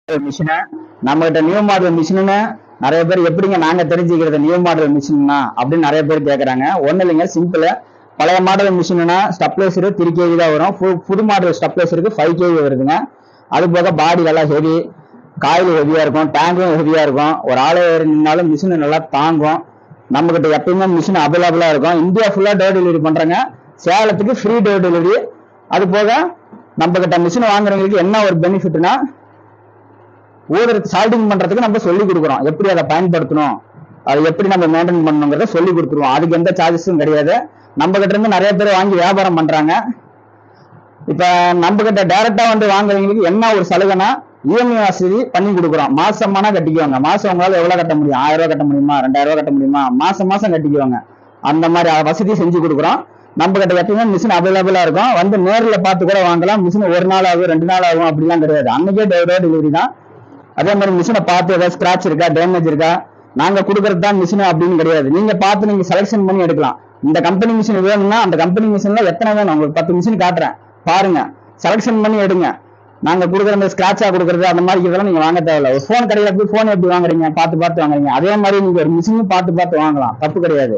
மிஷினை நம்ம கிட்ட நியூ மாடல் மிஷின்னு நிறைய பேர் எப்படிங்க நாங்க தெரிஞ்சுக்கிறது நியூ மாடல் மிஷின்னா அப்படின்னு நிறைய பேர் கேட்கறாங்க. ஒண்ணு இல்லைங்க, சிம்பிள். பழைய மாடல் மிஷின்னா ஸ்டெப்லைசர் 3 kV தான் வரும். புது மாடல் ஸ்டெப்லைசருக்கு 5 kV வருதுங்க. அது போக பாடி நல்லா ஹெவி, காயில் ஹெவியா இருக்கும், டேங்கும் ஹெவியா இருக்கும். ஒரு ஆளு நின்னாலும் மிஷின் நல்லா தாங்கும். நம்ம கிட்ட எப்பயுமே மிஷின் அவைலபிளா இருக்கும். இந்தியா ஃபுல்லா டோர் டெலிவரி பண்றாங்க. சேலத்துக்கு ஃப்ரீ டோர் டெலிவரி. அது போக நம்ம கிட்ட மிஷின் வாங்குறவங்களுக்கு என்ன ஒரு பெனிஃபிட்னா, ஊதருக்கு சால்டிங் பண்றதுக்கு நம்ம சொல்லி கொடுக்குறோம். எப்படி அதை பயன்படுத்தணும், அதை எப்படி நம்ம மெயின்டைன் பண்ணணுங்கிறத சொல்லி கொடுத்துருவோம். அதுக்கு எந்த சார்ஜஸும் கிடையாது. நம்ம கிட்ட இருந்து நிறைய பேர் வாங்கி வியாபாரம் பண்றாங்க. இப்ப நம்ம கிட்ட டைரக்டா வந்து வாங்குறவங்களுக்கு என்ன ஒரு சலுகைனா, இஎம்ஐ வசதி பண்ணி கொடுக்குறோம். மாசமானா கட்டிக்குவாங்க. மாசம் உங்களால எவ்வளவு கட்ட முடியும்? 1000 ரூபாய் கட்ட முடியுமா? 2000 ரூபாய் கட்ட முடியுமா? மாசம் மாசம் கட்டிக்குவாங்க. அந்த மாதிரி வசதி செஞ்சு கொடுக்குறோம். நம்ம கிட்ட எப்பயுமே மிஷின் அவைலபிளா இருக்கும். வந்து நேரில் பார்த்து கூட வாங்கலாம். மிஷின் 1 நாள் ஆகும், 2 நாள் ஆகும் அப்படிலாம் கிடையாது. அன்னைக்கே டோர் டெலிவரி தான். அதே மாதிரி மிஷினை பார்த்து ஏதாவது ஸ்கிராச் இருக்கா, டேமேஜ் இருக்கா, நாங்க கொடுக்கறது தான் மிஷின் அப்படின்னு கிடையாது. நீங்க பார்த்து நீங்க செலக்ஷன் பண்ணி எடுக்கலாம். இந்த கம்பெனி மிஷின் வேணும்னா அந்த கம்பெனி மிஷின்ல எத்தனை வேணும், உங்களுக்கு 10 மிஷின் காட்டுறேன், பாருங்க, செலக்ஷன் பண்ணி எடுங்க. நாங்க கொடுக்குற இந்த ஸ்கிராச்சா கொடுக்குறது அந்த மாதிரி இதெல்லாம் நீங்க வாங்க தேவையில்ல. ஒரு போன் கடையில போய் போன் எப்படி வாங்குறீங்க, பார்த்து பார்த்து வாங்குறீங்க. அதே மாதிரி நீங்க ஒரு மிஷினும் பார்த்து பார்த்து வாங்கலாம், தப்பு கிடையாது.